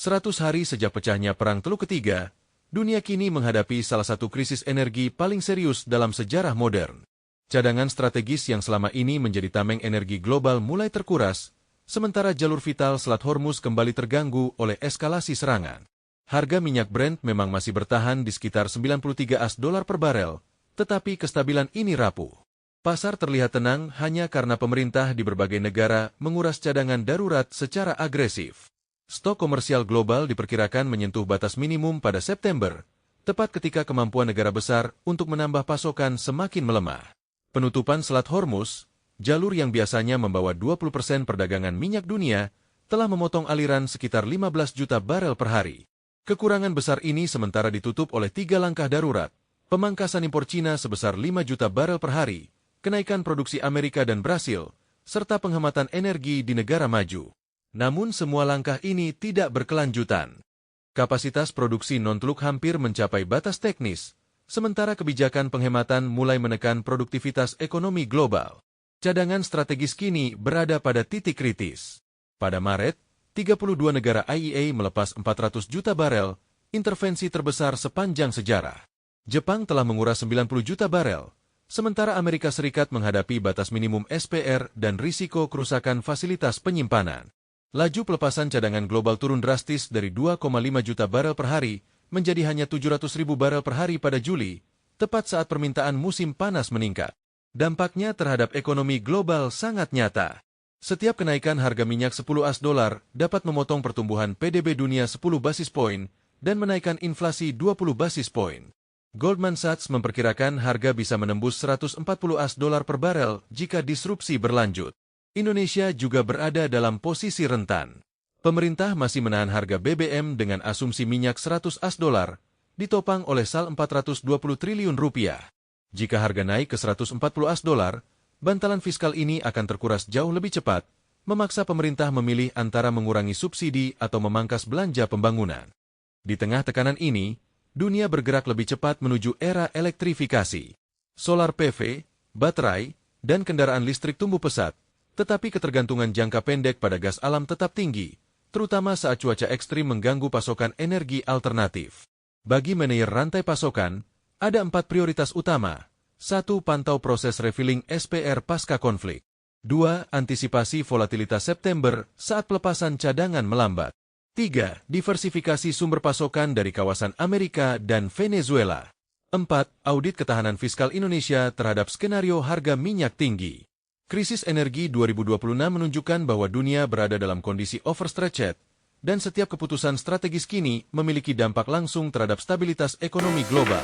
100 hari sejak pecahnya Perang Teluk Ketiga, dunia kini menghadapi salah satu krisis energi paling serius dalam sejarah modern. Cadangan strategis yang selama ini menjadi tameng energi global mulai terkuras, sementara jalur vital Selat Hormuz kembali terganggu oleh eskalasi serangan. Harga minyak Brent memang masih bertahan di sekitar $93 per barel, tetapi kestabilan ini rapuh. Pasar terlihat tenang hanya karena pemerintah di berbagai negara menguras cadangan darurat secara agresif. Stok komersial global diperkirakan menyentuh batas minimum pada September, tepat ketika kemampuan negara besar untuk menambah pasokan semakin melemah. Penutupan Selat Hormuz, jalur yang biasanya membawa 20% perdagangan minyak dunia, telah memotong aliran sekitar 15 juta barel per hari. Kekurangan besar ini sementara ditutup oleh 3 langkah darurat, pemangkasan impor Cina sebesar 5 juta barel per hari, kenaikan produksi Amerika dan Brasil, serta penghematan energi di negara maju. Namun semua langkah ini tidak berkelanjutan. Kapasitas produksi non-teluk hampir mencapai batas teknis, sementara kebijakan penghematan mulai menekan produktivitas ekonomi global. Cadangan strategis kini berada pada titik kritis. Pada Maret, 32 negara IEA melepas 400 juta barel, intervensi terbesar sepanjang sejarah. Jepang telah menguras 90 juta barel, sementara Amerika Serikat menghadapi batas minimum SPR dan risiko kerusakan fasilitas penyimpanan. Laju pelepasan cadangan global turun drastis dari 2,5 juta barel per hari menjadi hanya 700 ribu barel per hari pada Juli, tepat saat permintaan musim panas meningkat. Dampaknya terhadap ekonomi global sangat nyata. Setiap kenaikan harga minyak $10 dapat memotong pertumbuhan PDB dunia 10 basis poin dan menaikkan inflasi 20 basis poin. Goldman Sachs memperkirakan harga bisa menembus $140 per barel jika disrupsi berlanjut. Indonesia juga berada dalam posisi rentan. Pemerintah masih menahan harga BBM dengan asumsi minyak $100 ditopang oleh SAL 420 triliun rupiah. Jika harga naik ke $140, bantalan fiskal ini akan terkuras jauh lebih cepat, memaksa pemerintah memilih antara mengurangi subsidi atau memangkas belanja pembangunan. Di tengah tekanan ini, dunia bergerak lebih cepat menuju era elektrifikasi. Solar PV, baterai, dan kendaraan listrik tumbuh pesat, tetapi ketergantungan jangka pendek pada gas alam tetap tinggi, terutama saat cuaca ekstrim mengganggu pasokan energi alternatif. Bagi manajer rantai pasokan, ada 4 prioritas utama. 1. Pantau proses refilling SPR pasca konflik. 2. Antisipasi volatilitas September saat pelepasan cadangan melambat. 3. Diversifikasi sumber pasokan dari kawasan Amerika dan Venezuela. 4. Audit ketahanan fiskal Indonesia terhadap skenario harga minyak tinggi. Krisis energi 2026 menunjukkan bahwa dunia berada dalam kondisi overstretched, dan setiap keputusan strategis kini memiliki dampak langsung terhadap stabilitas ekonomi global.